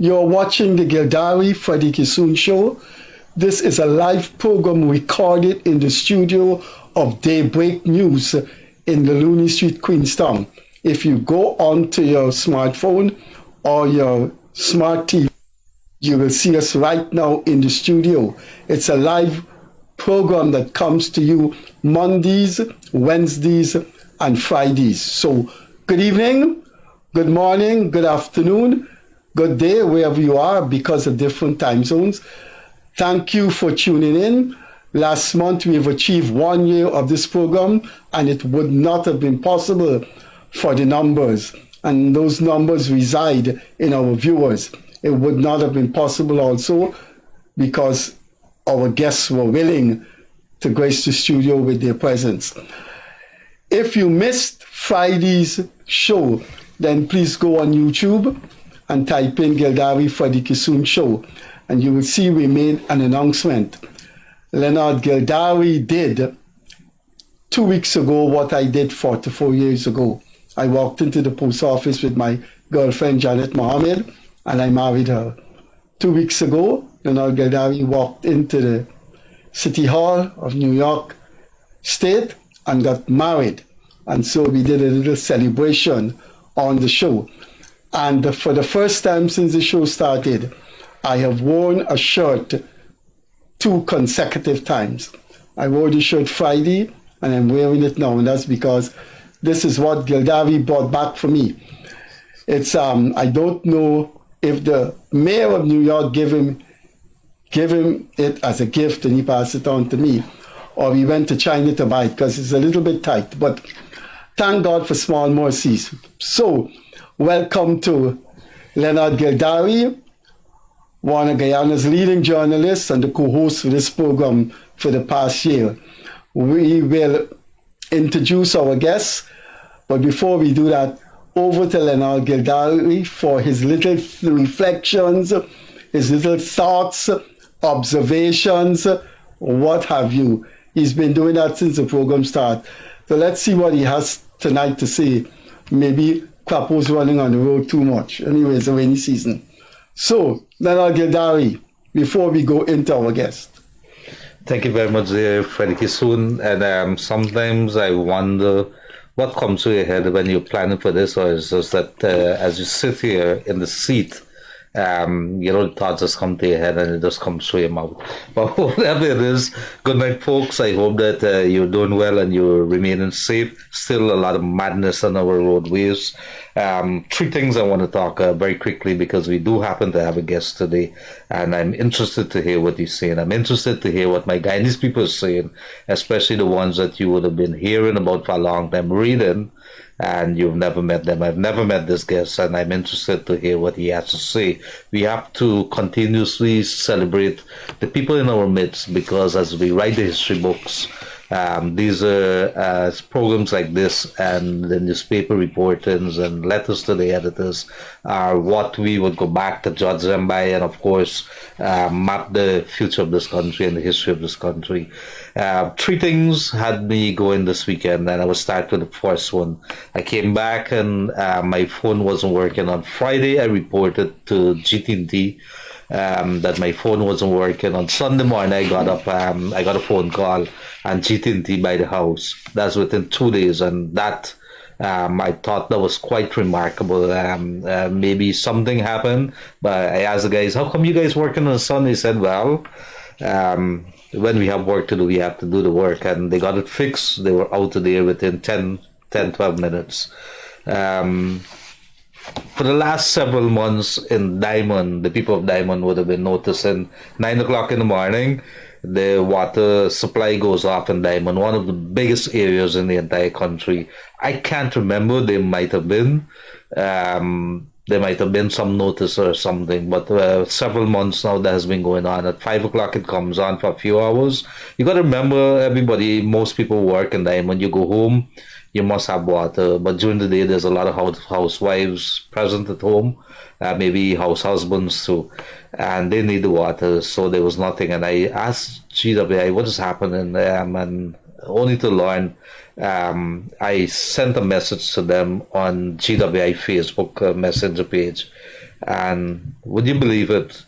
You're watching the Gildarie Freddie Kissoon show. This is a live program recorded in the studio of Daybreak News in the Looney Street, Queenstown. If you go onto your smartphone or your smart TV, you will see us right now in the studio. It's a live program that comes to you Mondays, Wednesdays, and Fridays. So good evening, good morning, good afternoon, good day, wherever you are, because of different time zones. Thank you for tuning in. Last month, we've achieved 1 year of this program, and it would not have been possible for the numbers. And those numbers reside in our viewers. It would not have been possible also because our guests were willing to grace the studio with their presence. If you missed Friday's show, then please go on YouTube and type in Gildarie Freddie Kissoon show, and you will see we made an announcement. Leonard Gildarie did 2 weeks ago what I did 44 years ago. I walked into the post office with my girlfriend Janet Mohammed, and I married her. 2 weeks ago, Leonard Gildarie walked into the City Hall of New York State and got married. And so we did a little celebration on the show. And for the first time since the show started, I have worn a shirt 2 consecutive times. I wore the shirt Friday, and I'm wearing it now, and that's because this is what Gildarie brought back for me. It's I don't know if the mayor of New York gave him it as a gift and he passed it on to me, or he went to China to buy it because it's a little bit tight. But thank God for small mercies. So, welcome to Leonard Gildarie, one of Guyana's leading journalists and the co-host for this program for the past year. We will introduce our guests, but before we do that, over to Leonard Gildarie for his little reflections, his little thoughts, observations, what have you. He's been doing that since the program started. So let's see what he has tonight to say. Maybe Crapo's running on the road too much. Anyway, it's a rainy season. So, Leonard Gildarie, before we go into our guest. Thank you very much, Freddie Kissoon. And sometimes I wonder what comes to your head when you're planning for this, or is just that as you sit here in the seat, thoughts just come to your head and it just comes through your mouth. But whatever it is, good night, folks. I hope that you're doing well and you're remaining safe. Still a lot of madness on our roadways. 3 things I want to talk very quickly because we do happen to have a guest today, and I'm interested to hear what he's saying. I'm interested to hear what my Guyanese people are saying, especially the ones that you would have been hearing about for a long time, reading, and you've never met them. I've never met this guest, and I'm interested to hear what he has to say. We have to continuously celebrate the people in our midst, because as we write the history books, these are programs like this and the newspaper reportings and letters to the editors are what we would go back to judge them by, and of course map the future of this country and the history of this country. 3 things had me going this weekend, and I will start with the first one. I came back and my phone wasn't working. On Friday, I reported to GT&T that my phone wasn't working. On Sunday morning, I got up, I got a phone call, and GT&T by the house. That's within 2 days, and that I thought that was quite remarkable. Maybe something happened, but I asked the guys, how come you guys working on the sun? They said, well, when we have work to do, we have to do the work, and they got it fixed. They were out of there within 12 minutes. For the last several months in Diamond, the people of Diamond would have been noticing 9 o'clock in the morning, the water supply goes off in Diamond, one of the biggest areas in the entire country. I can't remember, there might have been some notice or something, but several months now that has been going on. At 5 o'clock it comes on for a few hours. You got to remember, everybody, most people work in Diamond. You go home, you must have water, but during the day there's a lot of housewives present at home, maybe husbands too, and they need the water, so there was nothing. And I asked GWI what is happening, and only to learn I sent a message to them on GWI Facebook messenger page, And would you believe it,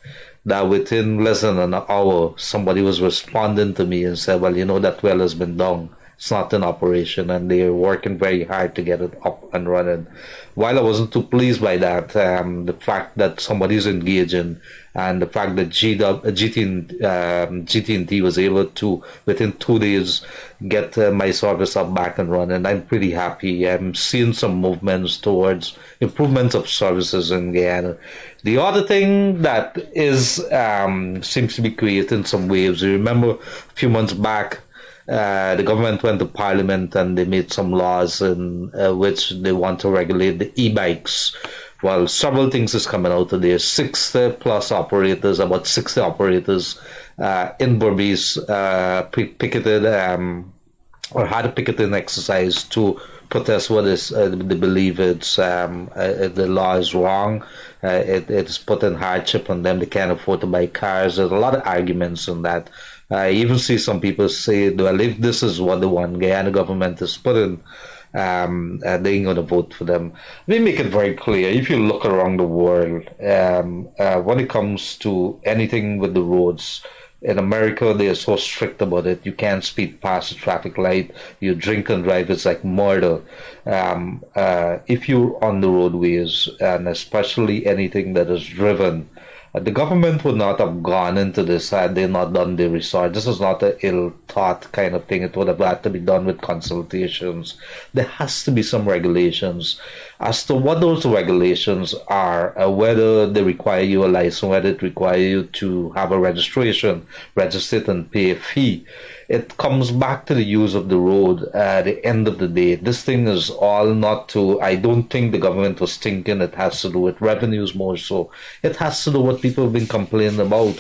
that within less than an hour, somebody was responding to me and said, well, you know, that well has been down. It's not in operation, and they're working very hard to get it up and running. While I wasn't too pleased by that, the fact that somebody's engaging and the fact that GT&T was able to, within 2 days, get my service up back and running, I'm pretty happy. I'm seeing some movements towards improvements of services in Guyana. The other thing that is seems to be creating some waves, you remember a few months back, the government went to parliament and they made some laws in which they want to regulate the e-bikes. Well, several things is coming out of there. 60 plus operators, about 60 operators in Berbice picketed or had a picketing exercise to protest what is they believe it's the law is wrong. It's putting hardship on them. They can't afford to buy cars. There's a lot of arguments on that. I even see some people say, well, if this is what the one Guyana government is putting, they ain't going to vote for them. Let me make it very clear. If you look around the world, when it comes to anything with the roads, in America, they are so strict about it. You can't speed past a traffic light. You drink and drive, it's like murder. If you're on the roadways, and especially anything that is driven, the government would not have gone into this had they not done the research. This is not an ill-thought kind of thing. It would have had to be done with consultations. There has to be some regulations. As to what those regulations are, whether they require you a license, whether it require you to have a registration, register it and pay a fee, it comes back to the use of the road at the end of the day. This thing is all not to, I don't think the government was thinking it has to do with revenues more so. It has to do with what people have been complaining about.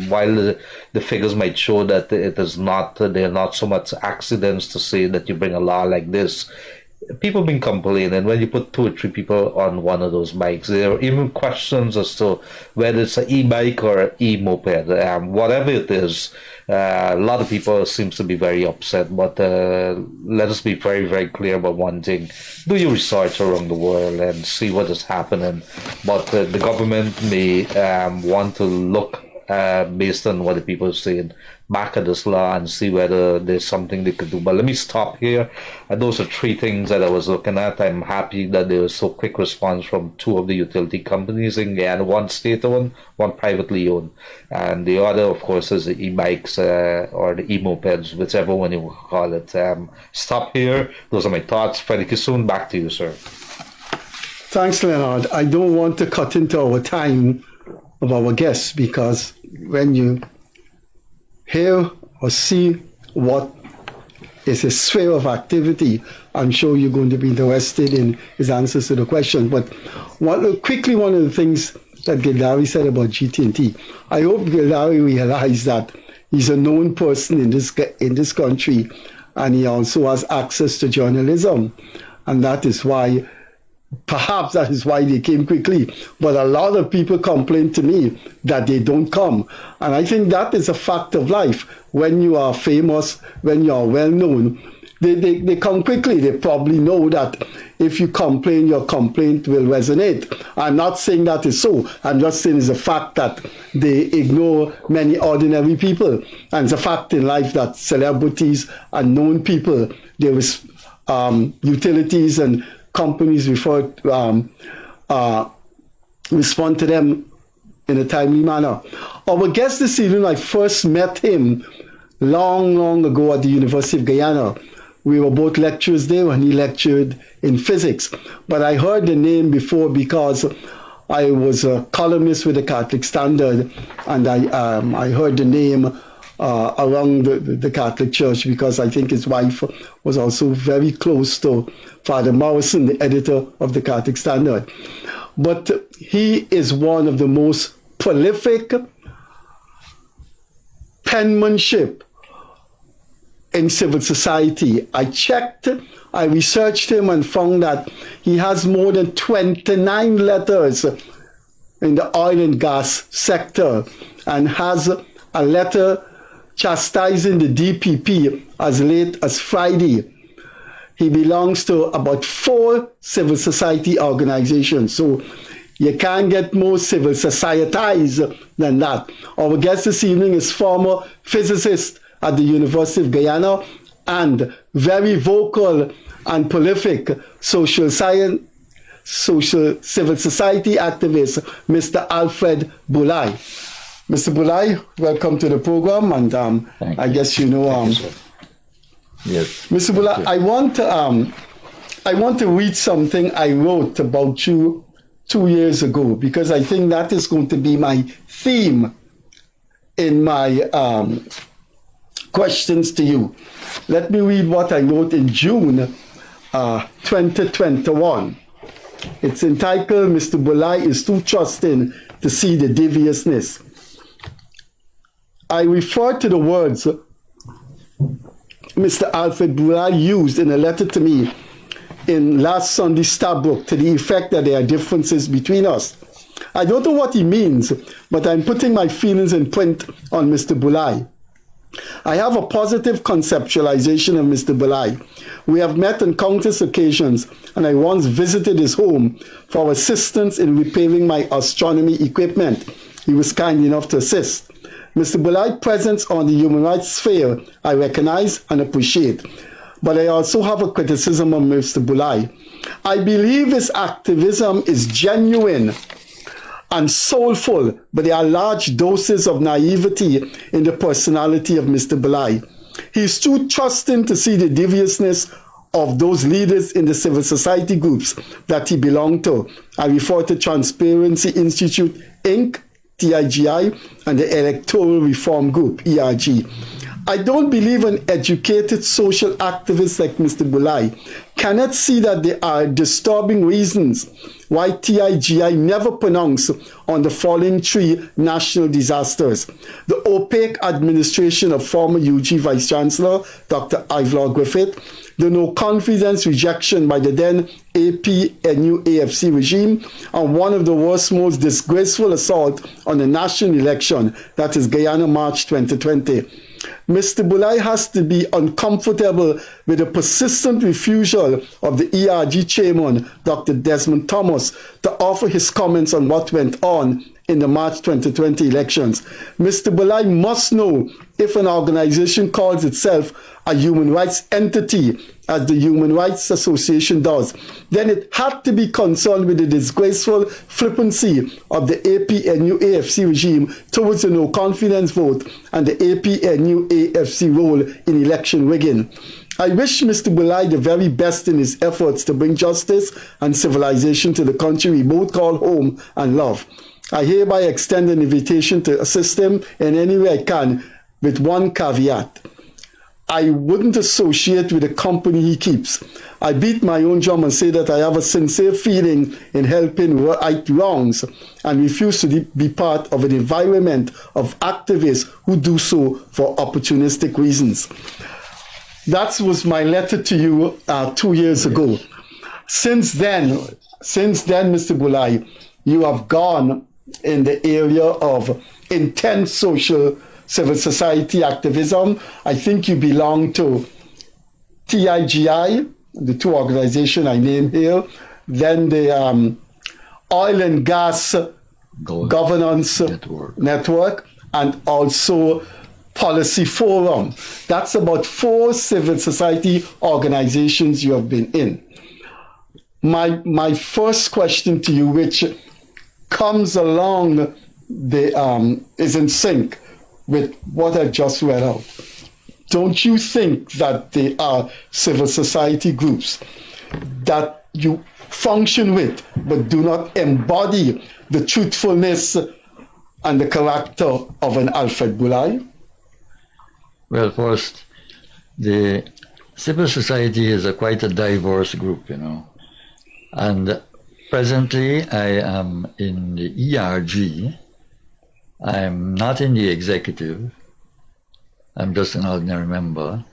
While the figures might show that it is not, there are not so much accidents to say that you bring a law like this. People have been complaining when you put 2 or 3 people on one of those bikes. There are even questions as to whether it's an e-bike or an e-moped. Whatever it is, a lot of people seems to be very upset. But let us be very, very clear about one thing. Do your research around the world and see what is happening. But the government may want to look based on what the people are saying back at this law and see whether there's something they could do. But let me stop here. Those are 3 things that I was looking at. I'm happy that there was so quick response from 2 of the utility companies in Guyana, one state-owned, one privately owned. And the other, of course, is the e-bikes or the e-mopeds, whichever one you call it. Stop here. Those are my thoughts. Freddie Kissoon, back to you, sir. Thanks, Leonard. I don't want to cut into our time of our guests, because when you hear or see what is his sphere of activity, I'm sure you're going to be interested in his answers to the question. But quickly, one of the things that Gildarie said about GT&T, I hope Gildarie realized that he's a known person in this country, and he also has access to journalism, and that is why. Perhaps that is why they came quickly. But a lot of people complain to me that they don't come. And I think that is a fact of life. When you are famous, when you are well known, they come quickly. They probably know that if you complain, your complaint will resonate. I'm not saying that is so. I'm just saying it's a fact that they ignore many ordinary people. And it's a fact in life that celebrities and known people, there is utilities and companies respond to them in a timely manner. Our guest this evening, I first met him long ago at the University of Guyana. We were both lecturers there when he lectured in physics. But I heard the name before because I was a columnist with the Catholic Standard, and I heard the name around the Catholic Church because I think his wife was also very close to Father Morrison, the editor of the Catholic Standard. But he is one of the most prolific penmanship in civil society. I checked, I researched him and found that he has more than 29 letters in the oil and gas sector, and has a letter chastising the DPP as late as Friday. He belongs to about 4 civil society organizations. So You can't get more civil societized than that. Our guest this evening is former physicist at the University of Guyana and very vocal and prolific social science, civil society activist, Mr. ALFRED BHULAI. Mr. BHULAI, welcome to the program, and I guess you know. Yes. Mr. BHULAI, I want to read something I wrote about you 2 years ago, because I think that is going to be my theme in my questions to you. Let me read what I wrote in June 2021. It's entitled, Mr. BHULAI is too trusting to see the deviousness. I refer to the words Mr. ALFRED BHULAI used in a letter to me in last Sunday's Starbook to the effect that there are differences between us. I don't know what he means, but I'm putting my feelings in print on Mr. BHULAI. I have a positive conceptualization of Mr. BHULAI. We have met on countless occasions, and I once visited his home for assistance in repairing my astronomy equipment. He was kind enough to assist. Mr. BHULAI's presence on the human rights sphere I recognize and appreciate, but I also have a criticism of Mr. BHULAI. I believe his activism is genuine and soulful, but there are large doses of naivety in the personality of Mr. BHULAI. He is too trusting to see the deviousness of those leaders in the civil society groups that he belonged to. I refer to Transparency Institute, Inc., TIGI, and the Electoral Reform Group, ERG. I don't believe an educated social activist like Mr. BHULAI cannot see that there are disturbing reasons why TIGI never pronounced on the following three national disasters: the opaque administration of former UG Vice Chancellor Dr. Ivor Griffith, the no-confidence rejection by the then APNU-AFC regime, and one of the worst, most disgraceful assault on the national election, that is Guyana March 2020. Mr. BHULAI has to be uncomfortable with the persistent refusal of the ERG chairman, Dr. Desmond Thomas, to offer his comments on what went on in the March 2020 elections. Mr. BHULAI must know, if an organization calls itself a human rights entity, as the Human Rights Association does, then it had to be concerned with the disgraceful flippancy of the APNU-AFC regime towards the no-confidence vote and the APNU-AFC role in election rigging. I wish Mr. BHULAI the very best in his efforts to bring justice and civilization to the country we both call home and love. I hereby extend an invitation to assist him in any way I can, with one caveat. I wouldn't associate with the company he keeps. I beat my own drum and say that I have a sincere feeling in helping right wrongs and refuse to be part of an environment of activists who do so for opportunistic reasons. That was my letter to you 2 years ago. Since then, Mr. BHULAI, you have gone in the area of intense civil society activism. I think you belong to TIGI, the two organizations I named here, then the Oil and Gas Governance Network, and also Policy Forum. That's about 4 civil society organizations you have been in. My first question to you, which comes along is in sync with what I just read out. Don't you think that there are civil society groups that you function with but do not embody the truthfulness and the character of an ALFRED BHULAI? Well, first, the civil society is quite a diverse group, you know. And presently I am in the ERG. I'm not in the executive. I'm just an ordinary member.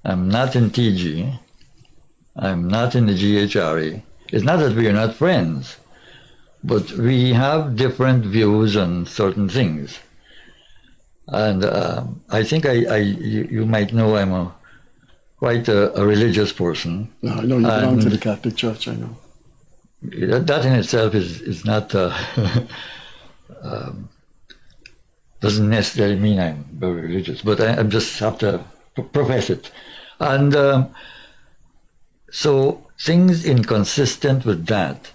I'm not in TG. I'm not in the GHRA. It's not that we are not friends, but we have different views on certain things. And I think you might know I'm quite a religious person. No, I know you belong to the Catholic Church, I know. that in itself is not doesn't necessarily mean I'm very religious, but I just have to profess it. And so things inconsistent with that,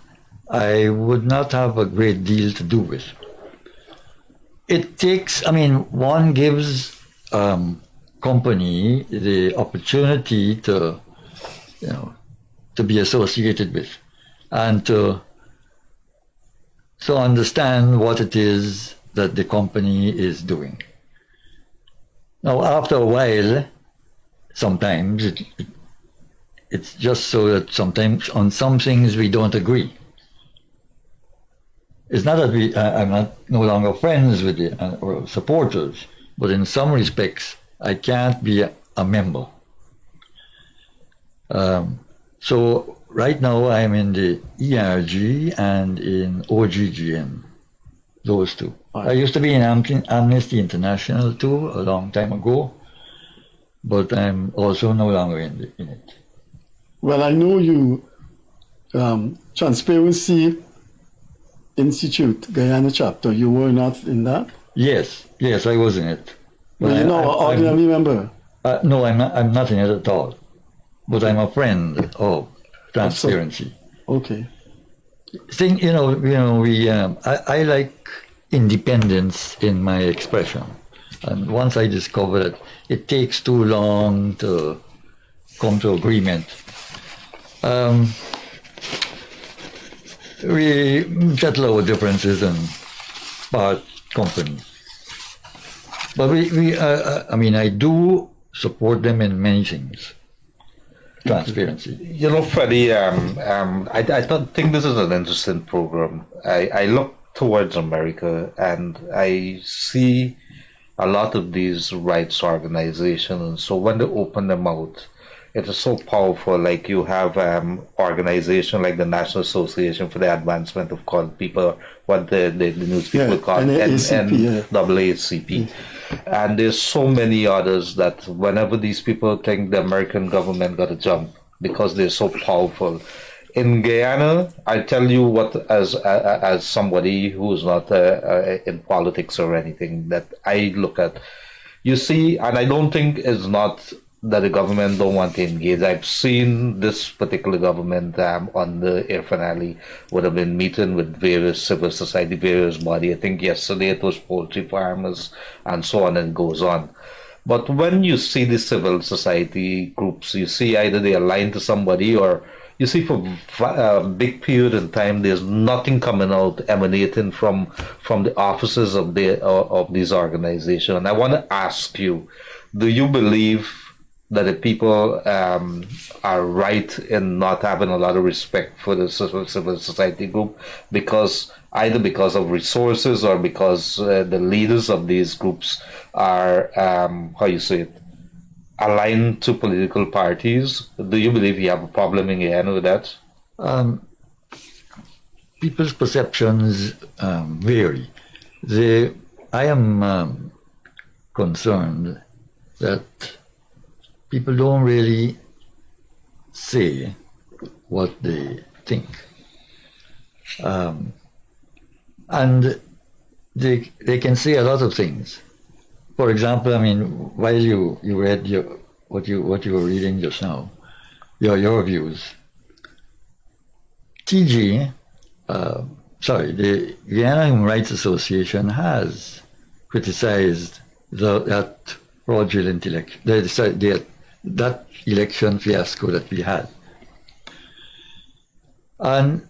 I would not have a great deal to do with. It takes, one gives company the opportunity to, to be associated with and to understand what it is that the company is doing. Now, after a while, sometimes it's just so that sometimes on some things we don't agree. It's not that I'm no longer friends with or supporters, but in some respects, I can't be a member. So right now I'm in the ERG and in OGGN, those two. I used to be in Amnesty International too, a long time ago, but I'm also no longer in it. Well, I know you, Transparency Institute, Guyana chapter, you were not in that? Yes, I was in it. Well, you're not an ordinary member? No, I'm not in it at all. But I'm a friend of Transparency. Okay. I like independence in my expression. And once I discovered that it takes too long to come to agreement, we settle our differences and part company. But I do support them in many things. Transparency. Freddie, I don't think this is an interesting program. I look towards America and I see a lot of these rights organizations. And so when they open them out, it is so powerful. Like you have organization like the National Association for the Advancement of Colored People, what the news people call NAACP. And there's so many others that whenever these people think the American government got to jump because they're so powerful. In Guyana, I tell you what, as somebody who's not in politics or anything, that I look at, you see, and I don't think it's not that the government don't want to engage. I've seen this particular government on the air finale would have been meeting with various civil society, various body. I think yesterday it was poultry farmers and so on and goes on. But when you see the civil society groups, you see either they align to somebody or you see for a big period in time, there's nothing coming out emanating from the offices of these organizations. And I want to ask you, do you believe that the people are right in not having a lot of respect for the civil society group either because of resources or because the leaders of these groups are, aligned to political parties? Do you believe you have a problem in Guyana with that? People's perceptions vary. I am concerned that people don't really say what they think. And they can say a lot of things. For example, while you read what you were reading just now, your views, the Guyana Human Rights Association has criticized that fraudulent election, that election fiasco that we had. And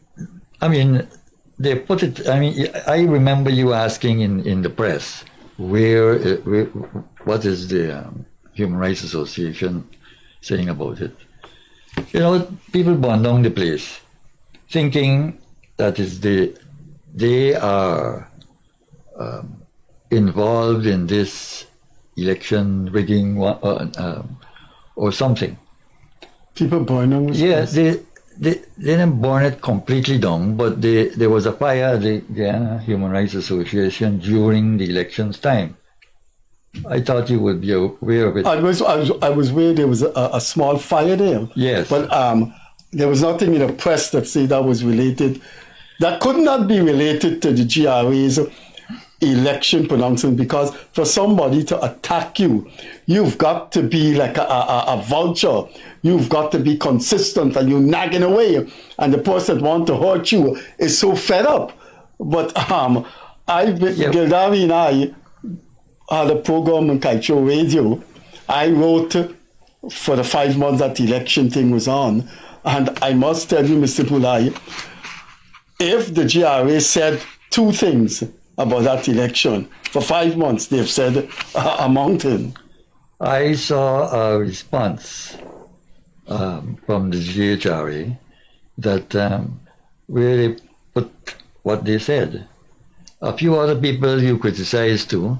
they put it, I remember you asking in the press, what is the Human Rights Association saying about it? People burn down the place, thinking that they are involved in this election rigging or something. People burn down? Yes, they didn't burn it completely down, but there was a fire at the Guyana Human Rights Association during the elections time. I thought you would be aware of it. I was aware there was a small fire there. Yes. But there was nothing in the press that said that was related. That could not be related to the GRA's election pronouncement, because for somebody to attack you, you've got to be like a vulture. You've got to be consistent, and you're nagging away. And the person that wants to hurt you is so fed up. But Gildarie and I had a program on Kaicho Radio. I wrote for the 5 months that the election thing was on. And I must tell you, Mr. BHULAI, if the GRA said 2 things about that election, for 5 months they've said a mountain. I saw a response from the GHRA that really put what they said. A few other people you criticized too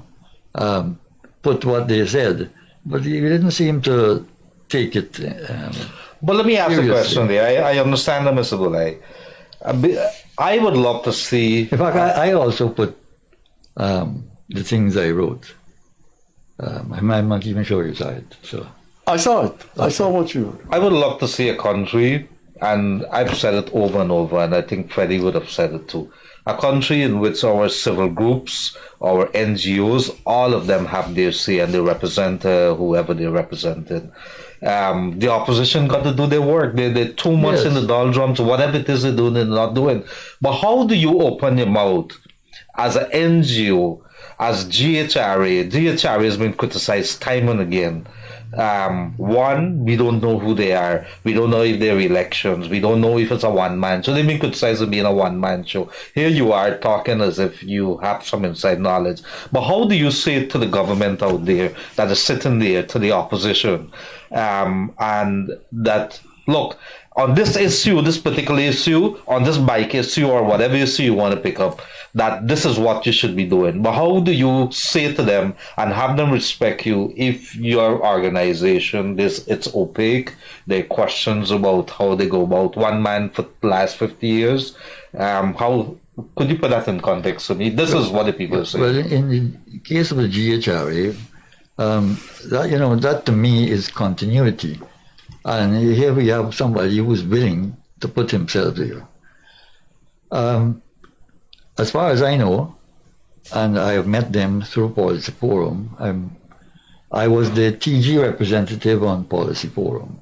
put what they said, but you didn't seem to take it. But let me ask seriously. a question there. I understand that, Mr. BHULAI. I would love to see. In fact, I also put the things I wrote. I'm not even sure you saw it. So I saw it. I saw what you wrote. I would love to see a country, and I've said it over and over, and I think Freddie would have said it too. A country in which our civil groups, our NGOs, all of them have their say and they represent whoever they represented. The opposition got to do their work. They're too much in the doldrums. Whatever it is they're doing, they're not doing. But how do you open your mouth as an NGO, as GHRA? GHRA has been criticized time and again. One, we don't know who they are. We don't know if they're elections. We don't know if it's a one-man show. They've been criticized for being a one-man show. Here you are talking as if you have some inside knowledge. But how do you say to the government out there that is sitting there, to the opposition, and that, look, on this issue, this particular issue, on this bike issue or whatever issue you want to pick up, that this is what you should be doing. But how do you say to them and have them respect you if your organization, it's opaque, there are questions about how they go about one man for the last 50 years? How could you put that in context to me? This is what the people say. Well, in the case of the GHRA, that to me is continuity. And here we have somebody who's willing to put himself there. As far as I know, and I have met them through Policy Forum, I was the TG representative on Policy Forum.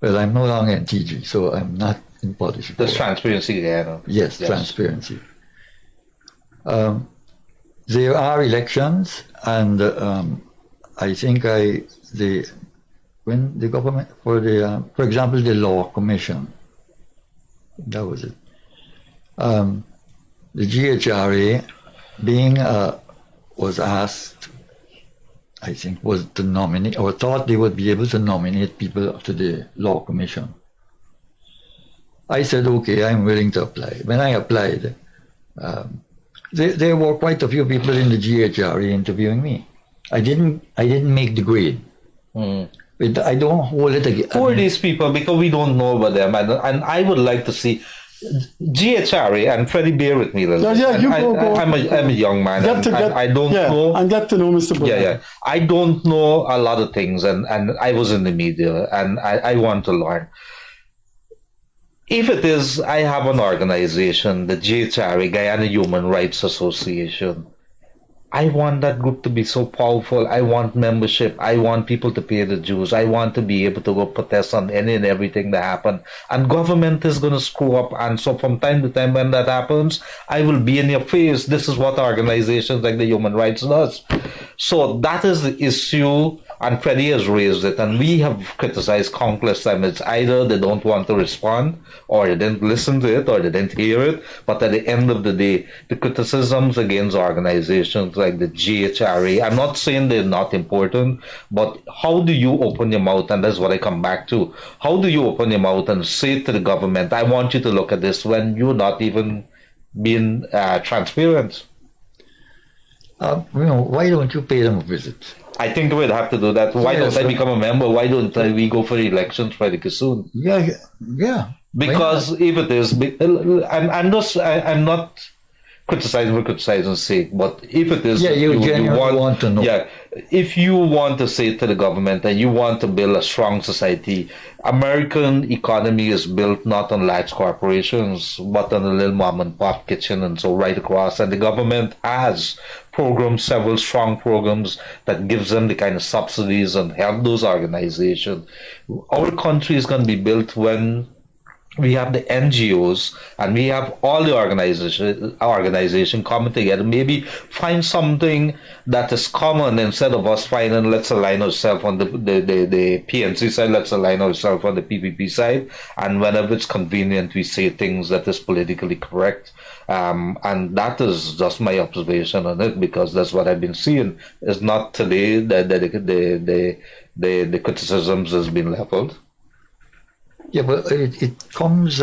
Well, I'm no longer in TG, so I'm not in Policy Forum. There's transparency there, no? Yes, transparency. There are elections, and I think when the government, for example, the Law Commission, that was it. The GHRA was asked, I think, was to nominate, or thought they would be able to nominate people to the Law Commission. I said, okay, I'm willing to apply. When I applied, there were quite a few people in the GHRA interviewing me. I didn't make the grade. I don't hold it again. Who are these people? Because we don't know about them, and I would like to see GHRA, and Freddie, bear with me a little bit. Yeah, you go. I'm a young man, I don't know. And get to know Mr. BHULAI. Yeah. I don't know a lot of things, and I was in the media, and I want to learn. If it is, I have an organization, the GHRA, Guyana Human Rights Association. I want that group to be so powerful. I want membership. I want people to pay the dues. I want to be able to go protest on any and everything that happens. And government is going to screw up. And so from time to time when that happens, I will be in your face. This is what organizations like the Human Rights does. So that is the issue. And Freddie has raised it, and we have criticized countless times. It's either they don't want to respond, or they didn't listen to it, or they didn't hear it. But at the end of the day, the criticisms against organizations like the GHRA, I'm not saying they're not important, but how do you open your mouth? And that's what I come back to. How do you open your mouth and say to the government, I want you to look at this, when you're not even being transparent? Why don't you pay them a visit? I think we'd have to do that. Why don't I become a member? Why don't we go for elections, Freddie Kissoon? Yeah. Because if it is, I'm not criticizing for criticizing's sake, but if it is, you genuinely want to know. Yeah, if you want to say to the government that you want to build a strong society, American economy is built not on large corporations, but on a little mom and pop kitchen and so right across. And the government has programs, several strong programs that gives them the kind of subsidies and help those organizations. Our country is going to be built when we have the NGOs and we have all the organization coming together. Maybe find something that is common instead of us finding let's align ourselves on the PNC side, let's align ourselves on the PPP side, and whenever it's convenient, we say things that is politically correct. And that is just my observation on it because that's what I've been seeing. It's not today that the criticisms has been leveled. Yeah, but it comes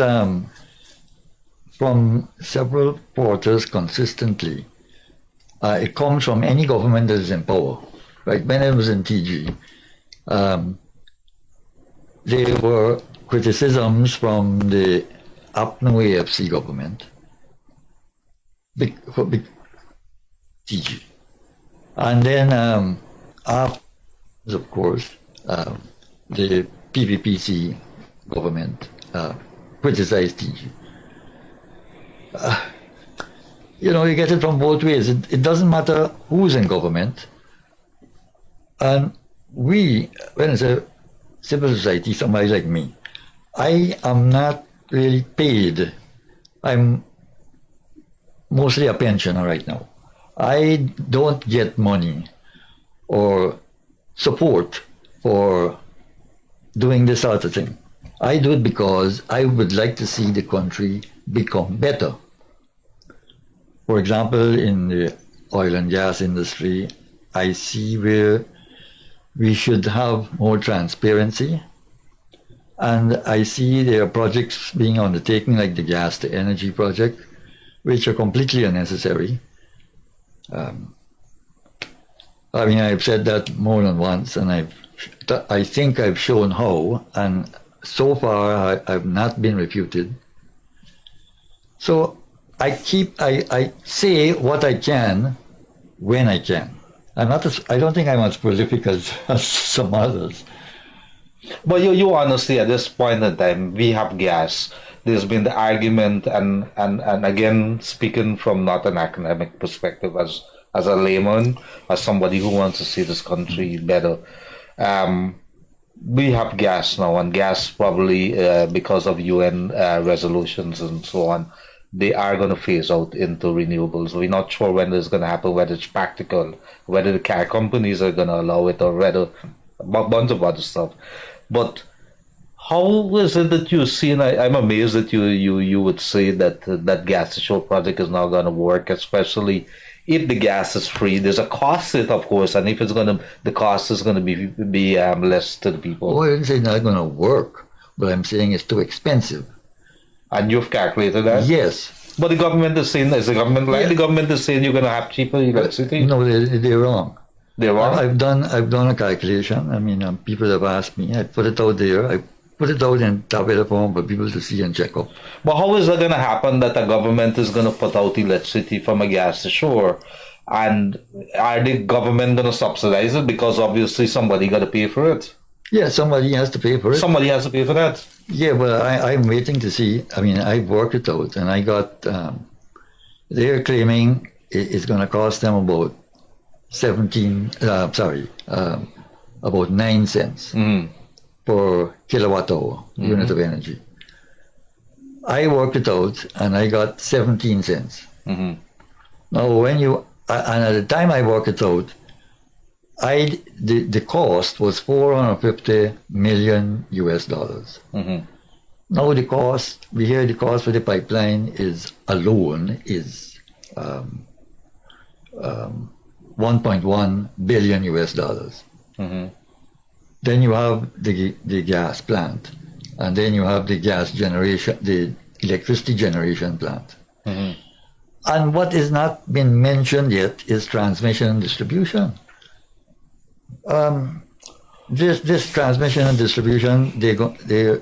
from several quarters consistently. It comes from any government that is in power. Right? When I was in TG, there were criticisms from the APNO AFC government for TG. And then after, of course, the PPPC government criticized TG. You get it from both ways. It doesn't matter who's in government. And we, when it's a civil society, somebody like me, I am not really paid. I'm mostly a pensioner right now. I don't get money or support for doing this sort of thing. I do it because I would like to see the country become better. For example, in the oil and gas industry, I see where we should have more transparency. And I see there are projects being undertaken like the gas to energy project, which are completely unnecessary. I've said that more than once, and I think I've shown how, and so far I've not been refuted. So I say what I can when I can. I don't think I'm as prolific as some others. But you honestly, at this point in time, we have gas. There's been the argument, and again, speaking from not an academic perspective, as a layman, as somebody who wants to see this country better, we have gas now, and gas probably because of UN resolutions and so on, they are going to phase out into renewables. We're not sure when this is going to happen, whether it's practical, whether the car companies are going to allow it, or whether a bunch of other stuff. But how is it that you see, and I'm amazed that you would say that that gas to shore project is not going to work, especially if the gas is free. There's a cost to it, of course, and if it's going to, the cost is going to be less to the people. Oh, I didn't say it's not going to work, but I'm saying it's too expensive. And you've calculated that? Yes. But the government is saying, is the government right? Yeah. The government is saying you're going to have cheaper electricity? No, they're wrong. They're wrong? I've done a calculation. I mean, people have asked me. I put it out there. I put it out in tablet form for people to see and check up. But how is that going to happen that the government is going to put out electricity from a gas to shore? And are the government going to subsidize it? Because obviously somebody got to pay for it. Yeah, somebody has to pay for it. Somebody has to pay for that. Yeah, well, I'm waiting to see. I mean, I've worked it out, and I got, they're claiming it's going to cost them about about 9 cents per kilowatt hour unit of energy. I worked it out, and I got 17 cents. Now, and at the time I worked it out, the cost was $450 million US. Now the cost, we hear the cost for the pipeline alone is 1.1 billion US dollars. Then you have the gas plant, and then you have the gas generation, the electricity generation plant. And what is not been mentioned yet is transmission and distribution. This transmission and distribution, they're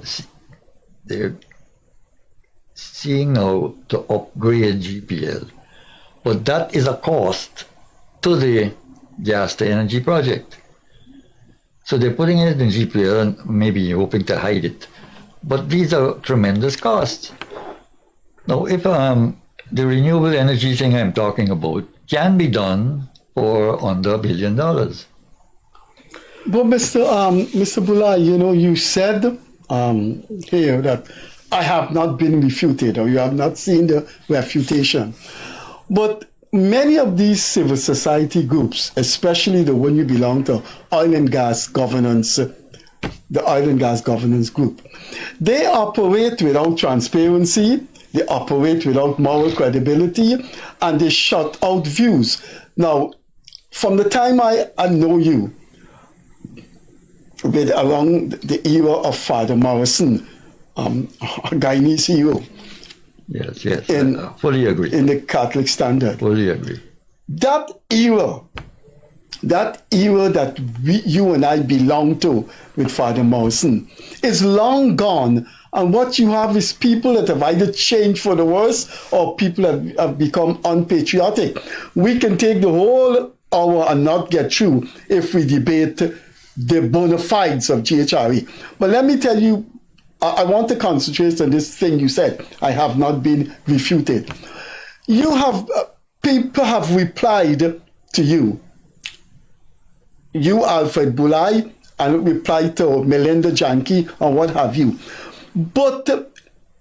seeing now to upgrade GPL, but that is a cost to the gas to energy project. So they're putting it in GPL and maybe hoping to hide it. But these are tremendous costs. Now, if the renewable energy thing I'm talking about can be done for under $1 billion. But Mr. BHULAI, you said here that I have not been refuted, or you have not seen the refutation. But many of these civil society groups, especially the one you belong to, oil and gas governance, the oil and gas governance group, they operate without transparency, they operate without moral credibility, and they shut out views. Now, from the time I know you, with around the era of Father Morrison, a Guyanese hero. Yes, fully agree. In the Catholic Standard. Fully agree. That era that you and I belong to with Father Morrison is long gone. And what you have is people that have either changed for the worse or people have become unpatriotic. We can take the whole hour and not get through if we debate the bona fides of GHRE. But let me tell you, I want to concentrate on this thing you said. I have not been refuted. People have replied to you, ALFRED BHULAI, and replied to Melinda Janke and what have you. But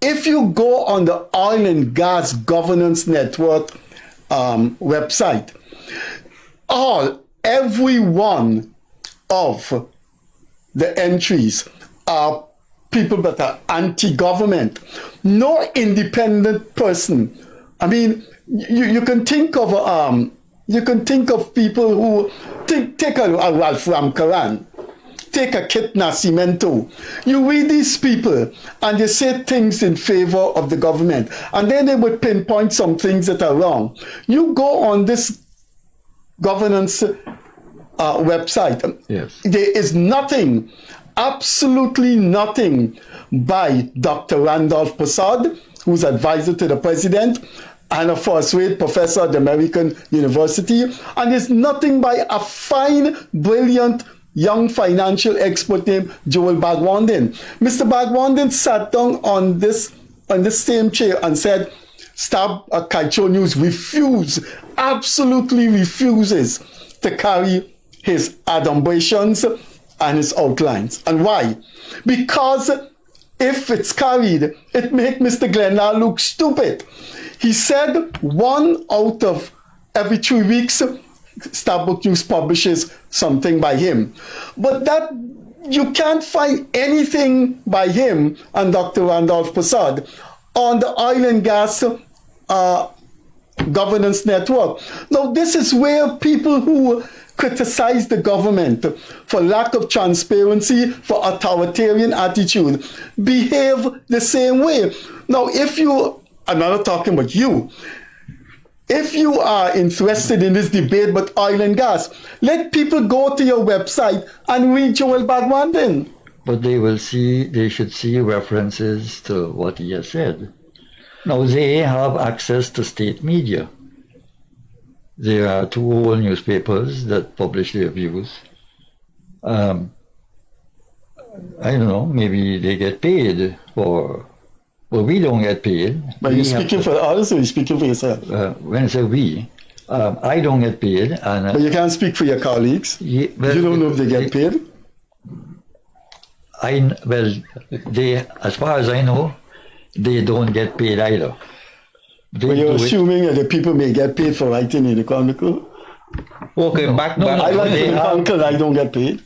if you go on the Oil and Gas Governance Network website, every one of the entries are people that are anti-government. No independent person. I mean, you can think of people who take a Ralph Ramkaran, take a Kit Nascimento. You read these people and they say things in favor of the government, and then they would pinpoint some things that are wrong. You go on this governance website. Yes. There is nothing, absolutely nothing by Dr. Randolph Prasad, who's advisor to the president and a first-rate professor at the American University, and there's nothing by a fine, brilliant young financial expert named Joel Bagwandin. Mr. Bagwandin sat down on this same chair and said, Kaicho News absolutely refuses to carry his adumbrations and his outlines. And why? Because if it's carried, it makes Mr. Glenlar look stupid. He said 1 out of every 3 weeks, Starbuck News publishes something by him. But that you can't find anything by him and Dr. Randolph Prasad on the Oil and Gas Governance Network. Now, this is where people who criticize the government for lack of transparency, for authoritarian attitude, behave the same way. Now, I'm not talking about you, if you are interested in this debate about oil and gas, let people go to your website and read Joel Bagwandin. But they should see references to what he has said. Now, they have access to state media. There are 2 whole newspapers that publish their views. I don't know, maybe they get paid for. Well, we don't get paid. But you're speaking for others or you're speaking for yourself? When I say we, I don't get paid. But you can't speak for your colleagues? You don't know if they get paid? As far as I know, they don't get paid either. But you're assuming that the people may get paid for writing in the Chronicle? Okay, back. I write in the Chronicle, I don't get paid.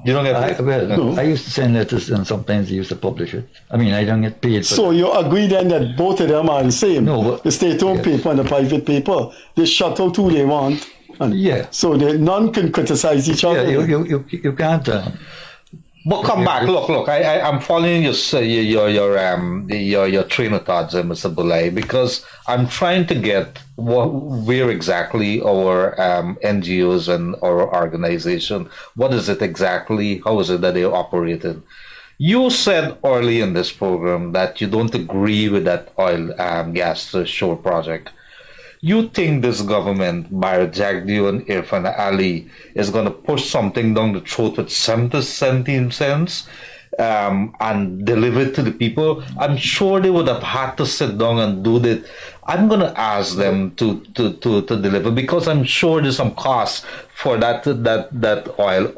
You don't get paid? I used to send letters and sometimes they used to publish it. I mean, I don't get paid. So you agree then that both of them are the same? No, but the state-owned paper and the private paper, they shut out who they want. And so none can criticize each other. Yeah, you can't. But come back. Look. I'm following your train of thoughts, Mr. BHULAI, because I'm trying to get where exactly our NGOs and our organization, what is it exactly? How is it that they operate in? You said early in this program that you don't agree with that oil gas to shore project. You think this government, by Jagdeo and Irfan Ali, is going to push something down the throat with 17 cents and deliver it to the people? I'm sure they would have had to sit down and do that. I'm going to ask them to deliver, because I'm sure there's some cost for that oil,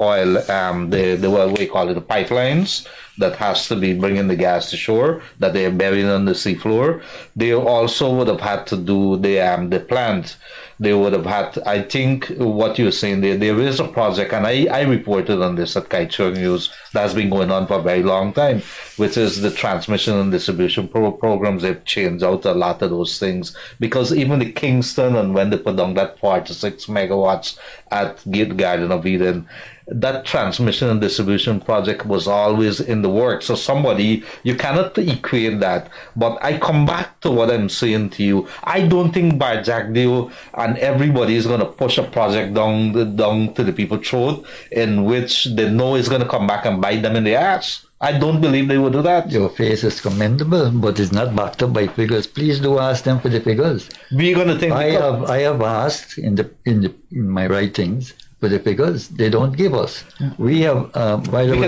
the what we call it, the pipelines that has to be bringing the gas to shore that they're burying on the seafloor. They also would have had to do the plant. They would have had, I think what you're saying, there is a project, and I reported on this at Kaichur News, that's been going on for a very long time, which is the transmission and distribution programs. They've changed out a lot of those things, because even the Kingston, and when they put down that 46 megawatts at Garden of Eden, that transmission and distribution project was always in the works. So somebody, you cannot equate that. But I come back to what I'm saying to you. I don't think by Jagdeo and everybody is going to push a project down to the people's throat in which they know is going to come back and bite them in the ass. I don't believe they will do that. Your face is commendable, but it's not backed up by figures. Please do ask them for the figures. We're going to think. I have asked in my writings for the figures. They don't give us. We have. By the way,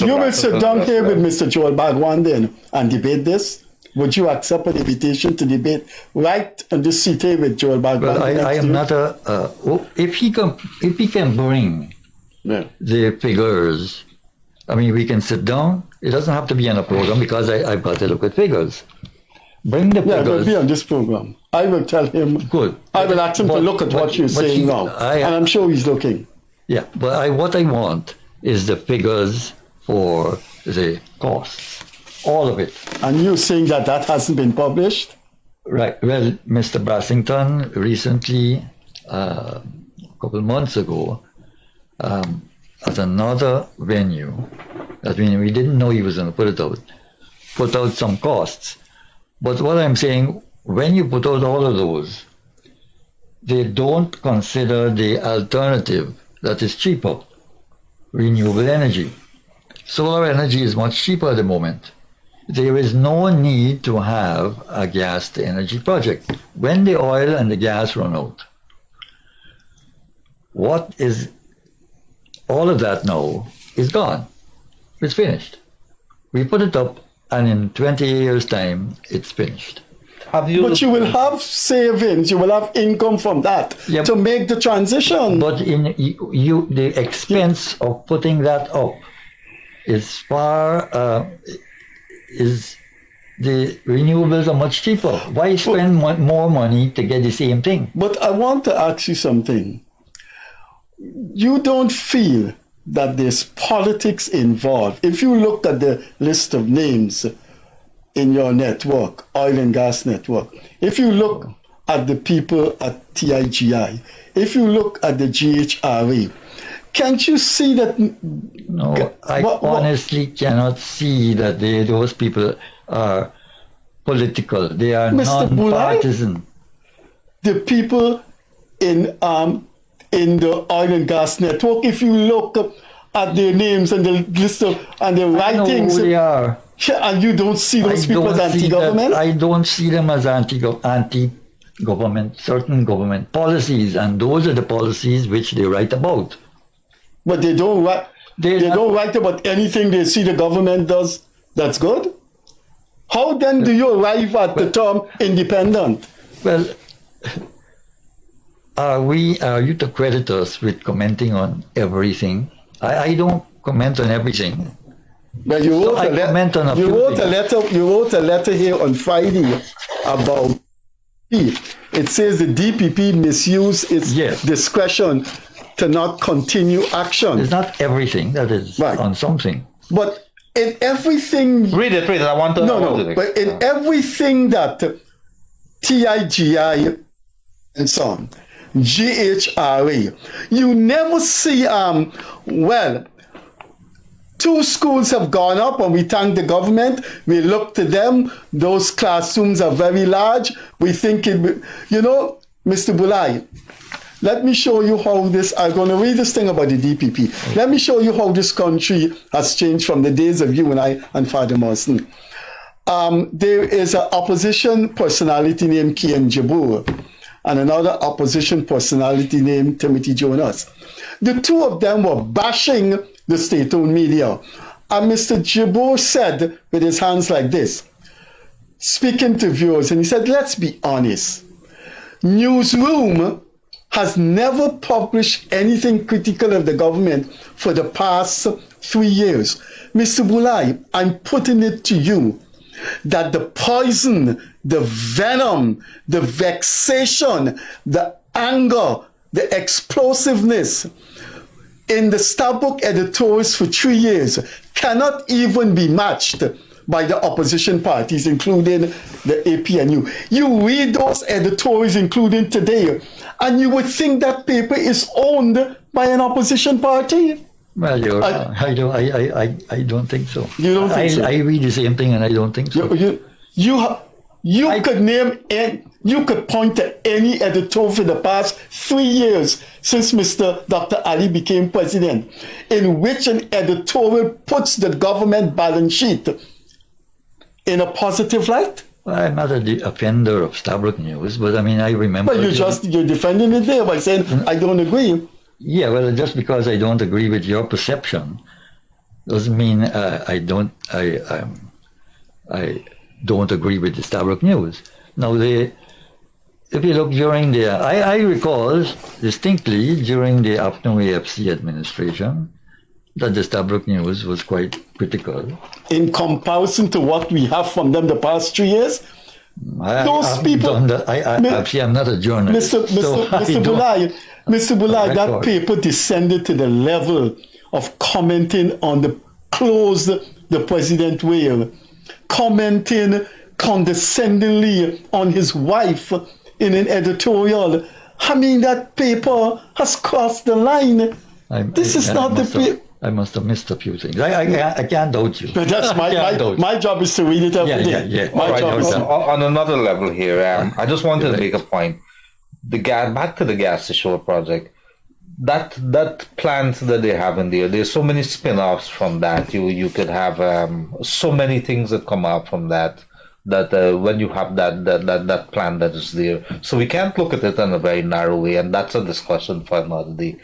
you will sit down here with Mr. Joel Bagwan then and debate this. Would you accept an invitation to debate right on this seat here with Joel Bagwan? Well, I am not a. If he can bring the figures. I mean, we can sit down. It doesn't have to be on a program, because I've got to look at figures. Bring the figures. Yeah, it will be on this program. I will tell him. Good. I will ask him to look at what you're saying now. And I'm sure he's looking. Yeah, but what I want is the figures for the costs. All of it. And you're saying that hasn't been published? Right. Well, Mr. Brassington recently, a couple months ago, at another venue, I mean, we didn't know he was going to put out some costs. But what I'm saying, when you put out all of those, they don't consider the alternative that is cheaper, renewable energy. Solar energy is much cheaper at the moment. There is no need to have a gas to energy project. When the oil and the gas run out, all of that now is gone. It's finished. We put it up, and in 20 years' time, it's finished. But you will have savings, you will have income from that to make the transition. But the expense of putting that up is the renewables are much cheaper. Why spend more money to get the same thing? But I want to ask you something. You don't feel that there's politics involved? If you look at the list of names in your network, oil and gas network, if you look at the people at TIGI, if you look at the GHRA, can't you see that? No, I honestly cannot see that those people are political. They are non-partisan. The people in the oil and gas network, if you look at their names and the list of and the writings, who they are. And you don't see those people as anti-government? I don't see them as anti-government, certain government policies, and those are the policies which they write about. But they don't write. They don't write about anything they see the government does that's good. How then do you arrive at the term independent? Well, are you to credit us with commenting on everything? I don't comment on everything. Well, you wrote a letter here on Friday about it says the DPP misused its discretion to not continue action. It's not everything that is on something. But in everything... Read it. I want to... No. But in everything that TIGI and so on, GHRA, you never see, two schools have gone up and we thank the government. We look to them. Those classrooms are very large. We think Mr. BHULAI, let me show you how this, I'm going to read this thing about the DPP. Let me show you how this country has changed from the days of you and I and Father Morrison. There is an opposition personality named Kian Jabur. and another opposition personality named Timothy Jonas. The two of them were bashing the state-owned media. And Mr. Jibbo said with his hands like this, speaking to viewers, and he said, let's be honest. Newsroom has never published anything critical of the government for the past 3 years. Mr. BHULAI, I'm putting it to you that the poison, the venom, the vexation, the anger, the explosiveness in the Star Book editorials for 3 years cannot even be matched by the opposition parties, including the APNU. You read those editorials, including today, and you would think that paper is owned by an opposition party. Well, I don't think so. You don't think so? I read the same thing, and I don't think so. You could name and you could point to any editorial for the past 3 years since Dr. Ali became president, in which an editorial puts the government balance sheet in a positive light. Well, I'm not a offender of Stabrook News, but I mean, I remember. But you're defending it there by saying I don't agree. Yeah, well, just because I don't agree with your perception doesn't mean I don't agree with the Stabrook News. Now, if you look during I recall distinctly during the Upton AFC administration that the Stabrook News was quite critical. In comparison to what we have from them the past 3 years, those people. Actually, I'm not a journalist. Mr. BHULAI, that paper descended to the level of commenting on the clothes the president wear, commenting condescendingly on his wife in an editorial. I mean, that paper has crossed the line. This is not the paper. I must have missed a few things. I can't doubt you. But that's my job is to read it every day. Yeah. My job is on another level here, I just wanted to make a point. Back to the gas station project. That plant that they have in there's so many spin-offs from that. You could have so many things that come out from that when you have that plant that is there. So we can't look at it in a very narrow way, and that's a discussion for another day.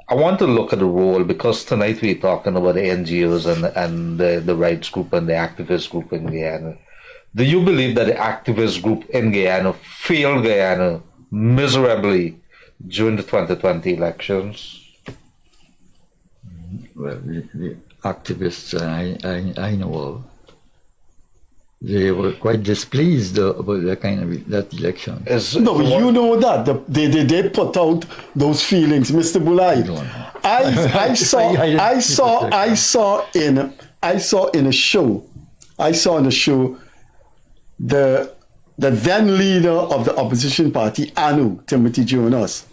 I want to look at the role, because tonight we're talking about the NGOs and the rights group and the activist group in Guyana. Do you believe that the activist group in Guyana failed Guyana miserably during the 2020 elections? Well, the activists I know of, they were quite displeased about that election. You know that they put out those feelings, Mr. BHULAI. I saw in a show the then leader of the opposition party, ANU, Timothy Jonas.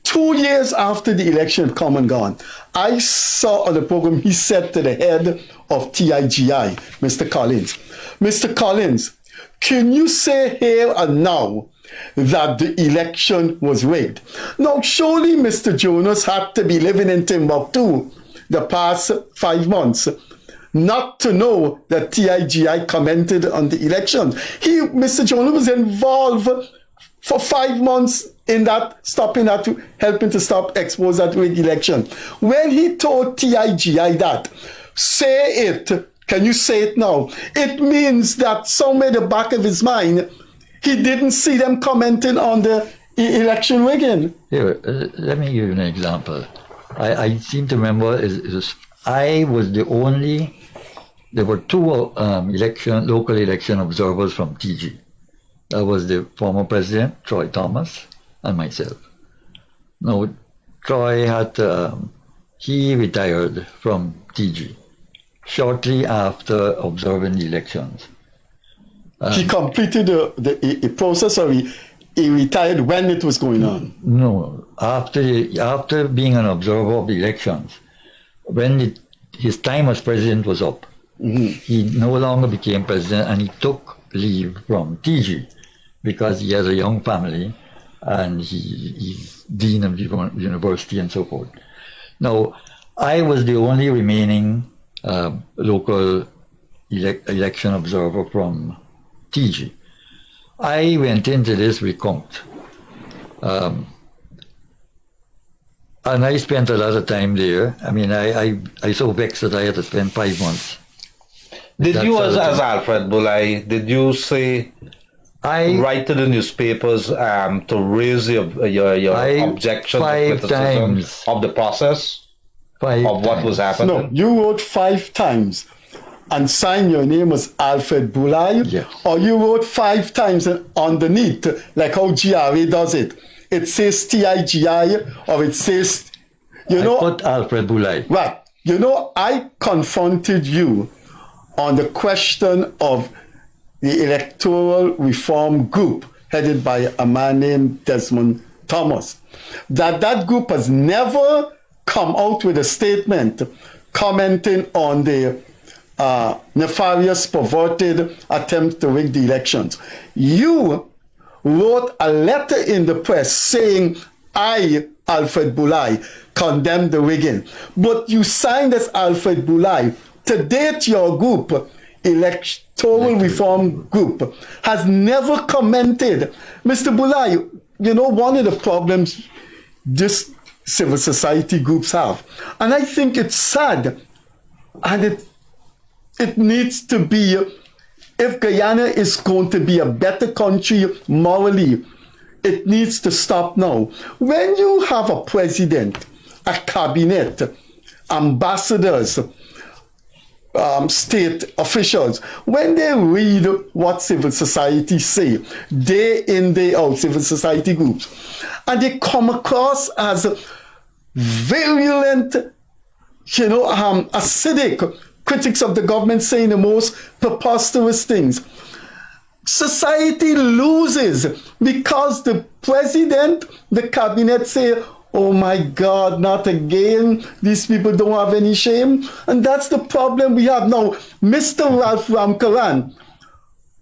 2 years after the election had come and gone, I saw on the program he said to the head of TIGI, Mr. Collins, can you say here and now that the election was rigged? Now, surely Mr. Jonas had to be living in Timbuktu the past 5 months not to know that TIGI commented on the election. Mr. Jonas was involved for 5 months in that, helping to expose that rigged election. When he told TIGI that, say it, can you say it now? It means that somewhere in the back of his mind, he didn't see them commenting on the election rigging. Here, let me give you an example. I seem to remember I was the only. There were two local election observers from TG. That was the former president, Troy Thomas, and myself. Now, Troy he retired from TG shortly after observing the elections. He completed the process, or he retired when it was going on? No, after being an observer of the elections, when his time as president was up, he no longer became president, and he took leave from TG because he has a young family and he's dean of the university and so forth. Now, I was the only remaining local election observer from TG. I went into this recount And I spent a lot of time there. I mean, I so vexed that I had to spend 5 months. Did you, as Alfred BHULAI, did you say, write to the newspapers to raise your objection, criticism of the process, of what was happening? No, you wrote 5 times and signed your name as Alfred BHULAI, yes. Or you wrote 5 times and underneath, like how GRA does it. It says TIGI, or it says, I put Alfred BHULAI. Right. I confronted you on the question of the electoral reform group headed by a man named Desmond Thomas. That group has never come out with a statement commenting on the nefarious, perverted attempt to rig the elections. You wrote a letter in the press saying, I, Alfred BHULAI, condemn the rigging. But you signed as Alfred BHULAI. To date, your group, Electoral Reform Group, has never commented. Mr. BHULAI, one of the problems this civil society groups have, and I think it's sad, and it needs to be, if Guyana is going to be a better country morally, it needs to stop now. When you have a president, a cabinet, ambassadors, state officials, when they read what civil society say, day in, day out, civil society groups, and they come across as virulent, acidic critics of the government saying the most preposterous things, society loses because the president, the cabinet say, oh my God, not again. These people don't have any shame. And that's the problem we have now. Mr. Ralph Ramkaran,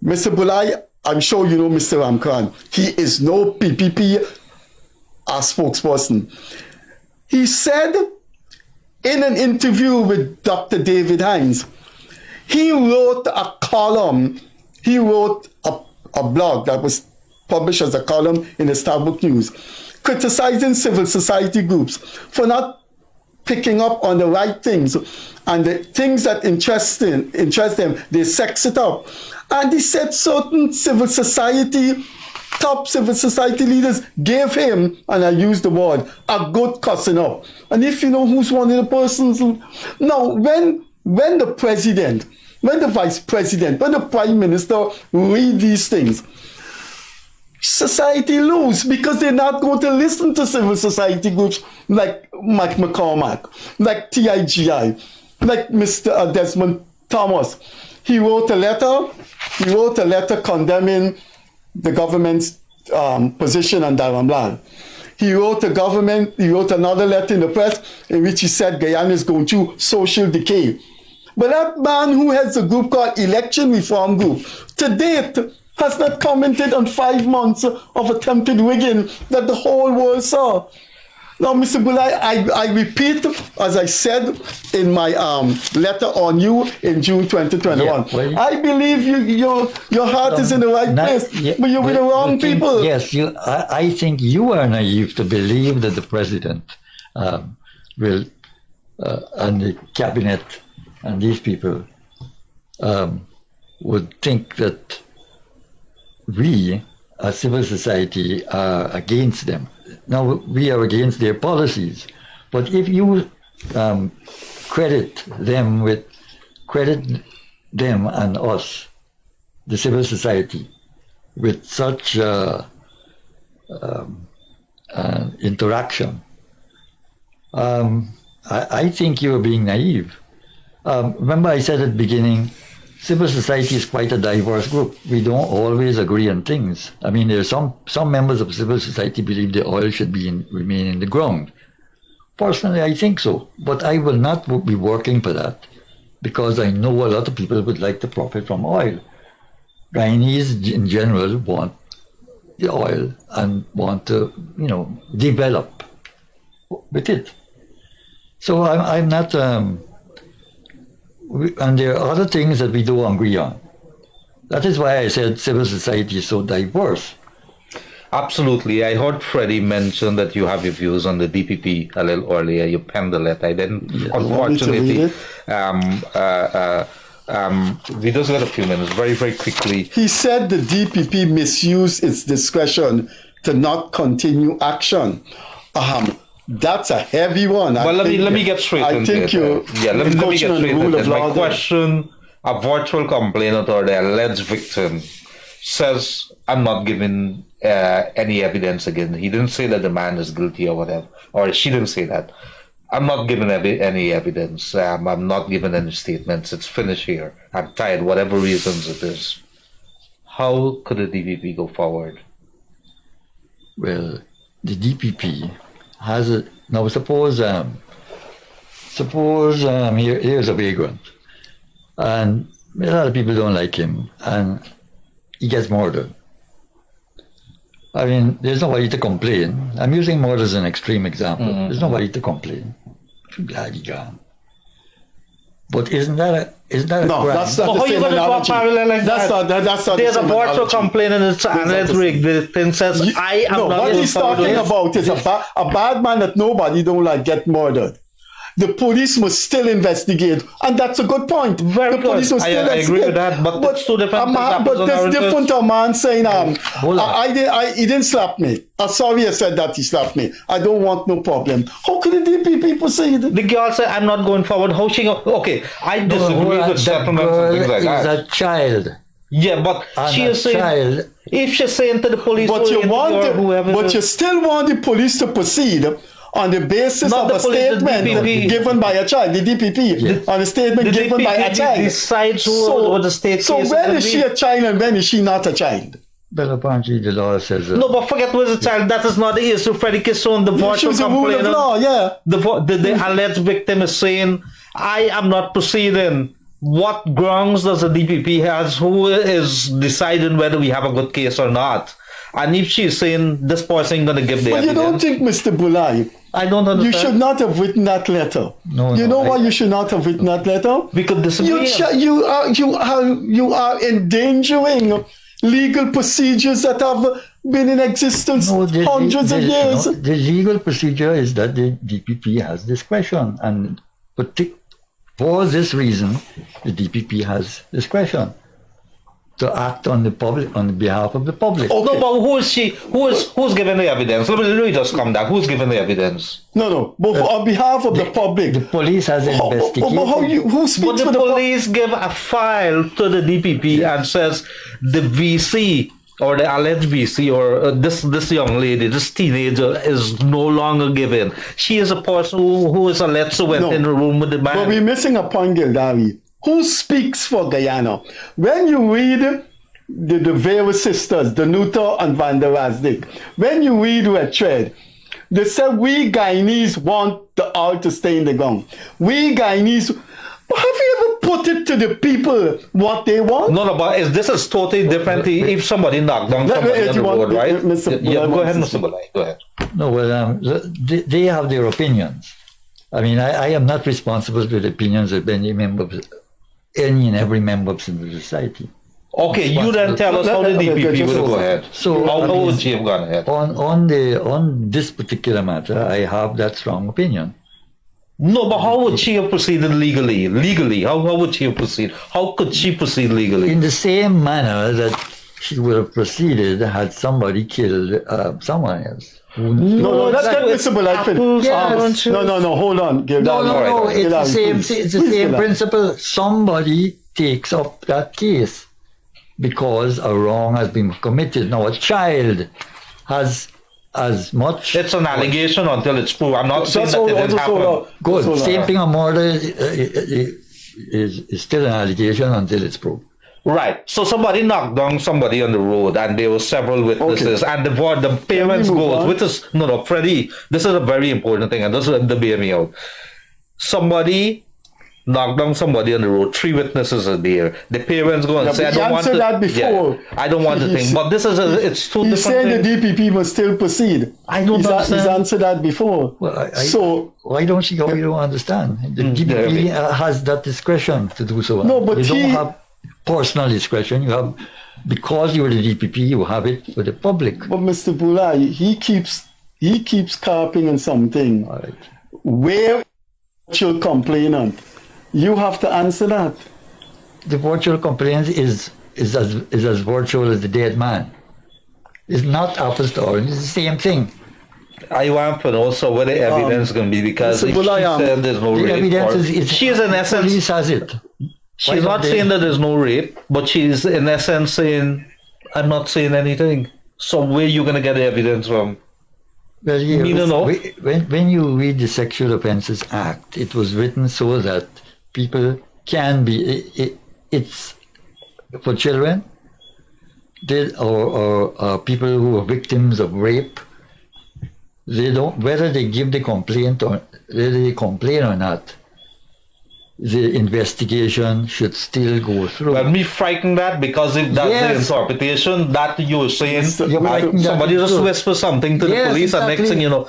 Mr. BHULAI, I'm sure you know Mr. Ramkaran. He is no PPP spokesperson. He said in an interview with Dr. David Hines, he wrote a column, he wrote a blog that was published as a column in the Starbuck News, criticizing civil society groups for not picking up on the right things, and the things that interest them, they sex it up. And he said certain top civil society leaders gave him, and I use the word, a good cussing up. And if you know who's one of the persons who... Now, when the president, when the vice president, when the prime minister read these things, society lose, because they're not going to listen to civil society groups like Mike McCormack, like TIGI, like Mr. Desmond Thomas. He wrote a letter condemning the government's position on Dharamlal. He wrote another letter in the press in which he said Guyana is going through social decay. But that man who heads a group called Election Reform Group, to date, has not commented on 5 months of attempted rigging that the whole world saw. Now, Mr. BHULAI, I repeat, as I said in my letter on you in June 2021, yeah, I believe your heart is in the right place, but you're with the wrong people. Yes, I think you are naive to believe that the president will, and the cabinet and these people would think that we, as civil society, are against them. Now, we are against their policies. But if you credit them and us, the civil society, with such interaction, I think you are being naive. Remember I said at the beginning, civil society is quite a diverse group. We don't always agree on things. I mean, there are some members of civil society believe the oil should remain in the ground. Personally, I think so, but I will not be working for that, because I know a lot of people would like to profit from oil. Guyanese in general want the oil and want to, develop with it. So I'm not. And there are other things that we do agree on. That is why I said civil society is so diverse. Absolutely. I heard Freddie mention that you have your views on the DPP a little earlier. You penned the letter. I didn't, unfortunately. We just got a few minutes, very, very quickly. He said the DPP misused its discretion to not continue action. That's a heavy one. Well, let me get straight into it. Let me get straight into it. My question, a virtual complainant or the alleged victim says, I'm not giving any evidence again. He didn't say that the man is guilty or whatever, or she didn't say that. I'm not giving any evidence. I'm not giving any statements. It's finished here. I'm tired, whatever reasons it is. How could the DPP go forward? Well, the DPP has a... Now, suppose here's a vagrant, and a lot of people don't like him, and he gets murdered. I mean, there's nobody to complain. I'm using murder as an extreme example. There's nobody to complain. I'm glad he gone. But isn't that a no, crime? that's not How the you same going to draw a analogy. parallel like That's that? not There's the a same virtual analogy. complaint and it's an alleged victim says, I am No, not what going he's forward talking with this. about is a bad man that nobody don't like get murdered. The police must still investigate, and that's a good point. Very the police good. must still I agree with investigate. that, but it's two different but there's different a man saying, he didn't slap me. Sorry I said that he slapped me. I don't want no problem. How could the DPP proceed? The girl said, I'm not going forward. How she go? Okay, I disagree with settlements and things like that. Is a child. Yeah, but And she is saying, if she's saying to the police, But you still want the police to proceed on the basis Not of a the police, the statement DPP. given by a child, the DPP, on a statement the given by a DPP child. decides what the state So case when will is be. she a child and when is she not a child? Well, apparently the law says... No, but forget who is a child. That is not the issue. Freddie Kissoon, the virtual Issues the rule of complainant, law, yeah. the alleged victim is saying, I am not proceeding. What grounds does the DPP has? Who is deciding whether we have a good case or not? And if she's saying this person is going to give the But evidence, you don't think, Mr. BHULAI, I don't understand. you should not have written that letter. Why you should not have written that letter? We could disagree. You are endangering legal procedures that have been in existence hundreds of years. The legal procedure is that the DPP has discretion, and for this reason, the DPP has discretion to act on the behalf of the public. Okay. No, but who is she? Who's giving the evidence? Let me just come back. Who's giving the evidence? No. But on behalf of the public, the police has investigated. Who speaks but the for the police give a file to the DPP and says the VC or the alleged VC or this young lady, this teenager is no longer given. She is a person who is alleged to went in the room with the man. But we're missing a point, Gildarie. Who speaks for Guyana? When you read the various sisters, the Nutter and Van der Rasdik, when you read Retred, they say we Guyanese want the oil to stay in the ground. We Guyanese, have you ever put it to the people what they want? No, but this is totally different if somebody knocked down somebody on the road, right? Go ahead, Mr. BHULAI, go ahead. No, well, they have their opinions. I mean, I am not responsible for the opinions of any and every member of civil society. Okay, you then tell us how the DPP will go ahead. So how would she have gone ahead? On this particular matter, I have that strong opinion. No, but how would she have proceeded legally? Legally, how would she have proceeded? How could she proceed legally? In the same manner that she would have proceeded had somebody killed someone else. No, let's get Mr. BHULAI finish. Yes. No, hold on. No, it's the same principle. Somebody takes up that case because a wrong has been committed. Now, a child has as much... It's an allegation until it's proved. I'm not saying that it didn't happen. Good. Same thing on murder is still an allegation until it's proved. Right. So somebody knocked down somebody on the road and there were several witnesses and the parents goes, Freddie, this is a very important thing and this is the bear me out. Somebody knocked down somebody on the road, 3 witnesses are there. The parents go and say, I don't want to... that before. Yeah, I don't want to think. But this is it's two different things. He's saying the DPP must still proceed. I don't understand. He's answered that before. Well, so why don't you understand? The DPP has that discretion to do so. No, but you don't have personal discretion. You have, because you're the DPP, you have it for the public. But Mr. BHULAI, he keeps carping on something. All right. Where virtual complainant? You have to answer that. The virtual complaint is as virtual as the dead man. It's not apples to oranges. It's the same thing. I want to know so what the evidence going to be, because Mr. if she BHULAI, said there's no The rape, evidence or, is she's in the essence, police has it. she's not saying that there's no rape, but she's in essence saying, I'm not saying anything. So where are you going to get the evidence from? Well, yeah, Me no know. when you read the Sexual Offences Act, it was written so that people can be, it's for children, or people who are victims of rape. They don't, whether they give the complaint or whether they complain or not, the investigation should still go through. Well, me frightened that, because if that's Yes. the interpretation that you're saying, You're frightened that somebody it's just true. whisper something to the Yes, police, and next exactly. thing you know,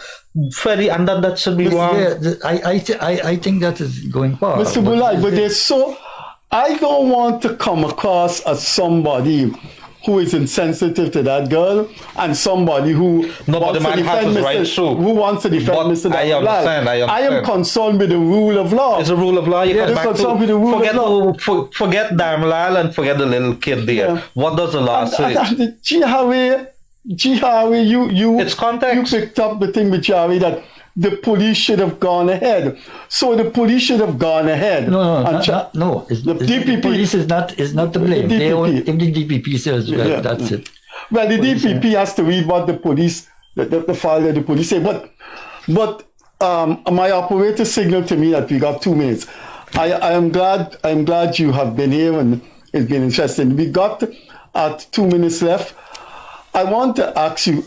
Freddie, and that should be wrong. Yeah, I think that is going far. Mr. BHULAI, but there's so, I don't want to come across as somebody who is insensitive to that girl, and somebody who No, but wants the man to has defend his right Mr. to. Who wants to defend But Mr. I BHULAI. understand, I I am understand. concerned with the rule of law. It's a rule of law. You Yeah, come it's back concerned with the rule of forget, law. forget Darmalal and forget the little kid there. Yeah. What does the law say? Jihari, you It's context. You picked up the thing with Jihari that the police should have gone ahead. So the police should have gone ahead. No. The The DPP police is not to blame. The They DPP. if the DPP says, well, Yeah. that's it. Well, the DPP has to read what the police, the file that the police say. But my operator signaled to me that we got 2 minutes. I'm glad you have been here, and it's been interesting. We got 2 minutes left. I want to ask you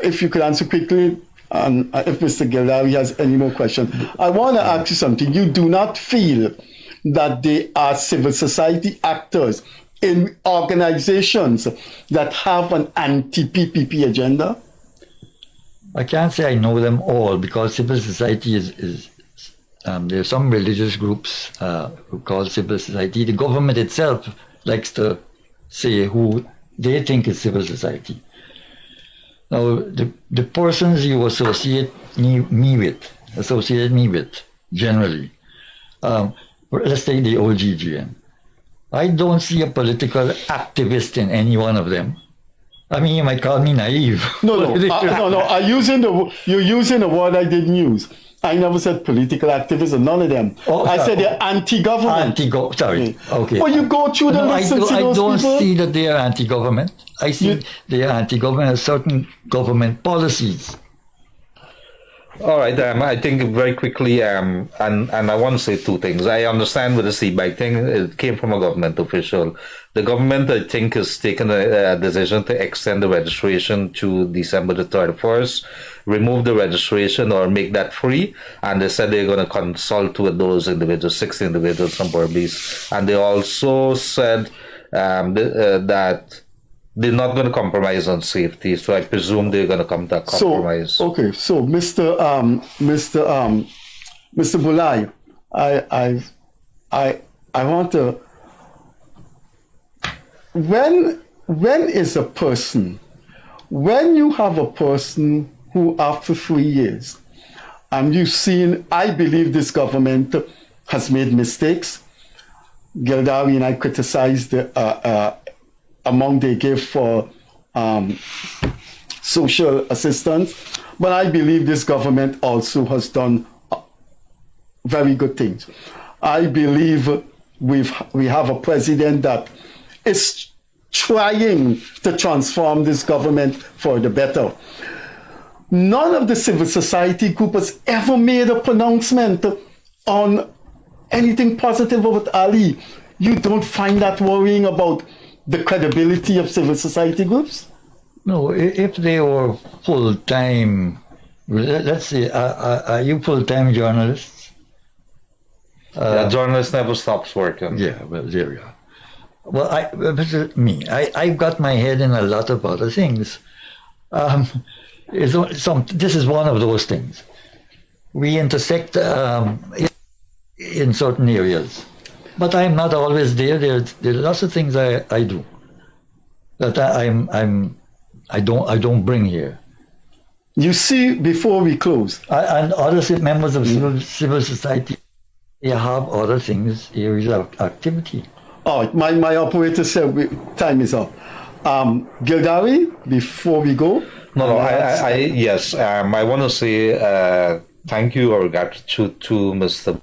if you could answer quickly, and if Mr. Gildarie has any more questions. I want to ask you something. You do not feel that they are civil society actors in organizations that have an anti-PPP agenda? I can't say I know them all, because civil society is there are some religious groups who call civil society. The government itself likes to say who they think is civil society. Now, the persons you associate me with, generally, let's take the OGGN. I don't see a political activist in any one of them. I mean, you might call me naive. No. You're using a word I didn't use. I never said political activism, none of them. I said they're anti-government. Sorry. Okay. Well, you go through the list and see I those don't people. see that they are anti-government. I see they are anti-government as certain government policies. All right, I think very quickly, and I want to say two things. I understand with the seatback thing, it came from a government official. The government, I think, has taken a decision to extend the registration to December the 31st, remove the registration or make that free, and they said they're going to consult with those individuals, 6 individuals from Berbice. And they also said that they're not going to compromise on safety, so I presume they're going to come to a compromise. So Mr. BHULAI, I want to. When you have a person who after 3 years, and you've seen, I believe this government has made mistakes. Gildarie and I criticized the amount they give for social assistance, but I believe this government also has done very good things. I believe we have a president that is trying to transform this government for the better. None of the civil society group has ever made a pronouncement on anything positive about Ali. You don't find that worrying about the credibility of civil society groups? No, if they were full-time, let's say, are you full-time journalists? Journalist never stops working. Yeah, well, there we are. Well, I've got my head in a lot of other things. This is one of those things. We intersect in certain areas. But I'm not always there. There are lots of things I do that I don't bring here. You see, before we close, And other members of civil society, they have other things, areas of activity. oh, my operator said time is up. Gildarie, before we go. No, yes, I want to say thank you or gratitude to Mr.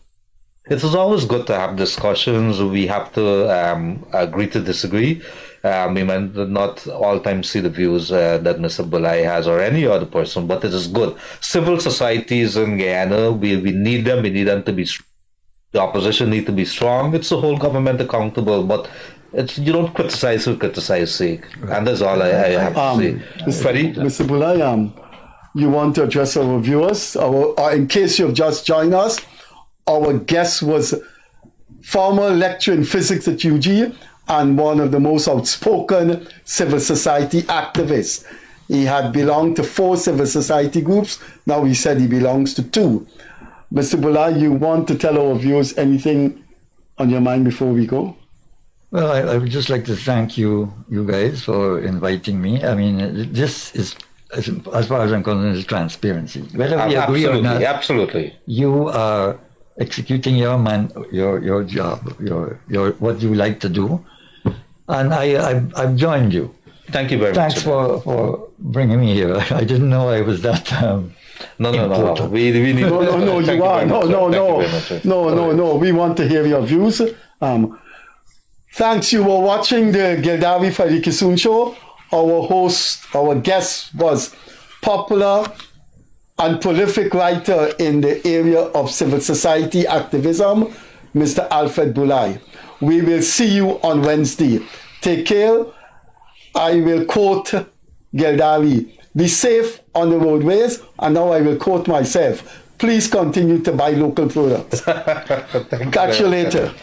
It is always good to have discussions. We have to agree to disagree. We might not all time see the views that Mr. BHULAI has or any other person, but it is good. Civil societies in Guyana, we need them. We need them to be strong. The opposition need to be strong. It's the whole government accountable, but you don't criticize for criticize sake. And that's all I have to say. Mr. BHULAI, you want to address our viewers? In case you've just joined us, our guest was former lecturer in physics at UG and one of the most outspoken civil society activists. He had belonged to 4 civil society groups. Now he said he belongs to 2. Mr. BHULAI, you want to tell our viewers anything on your mind before we go? Well, I would just like to thank you guys for inviting me. I mean, this is, as far as I'm concerned, is transparency. Whether we agree or not, absolutely. You are executing your job, your what you like to do, and I've joined you. Thank you very much. Thanks for bringing me here. I didn't know I was that. No. We need. No, you are. No. We want to hear your views. Thanks. You were watching the Gildarie Freddie Kissoon show. Our guest was popular and prolific writer in the area of civil society activism, Mr. ALFRED BHULAI. We will see you on Wednesday. Take care. I will quote Gildarie. Be safe on the roadways. And now I will quote myself. Please continue to buy local products. Catch you later.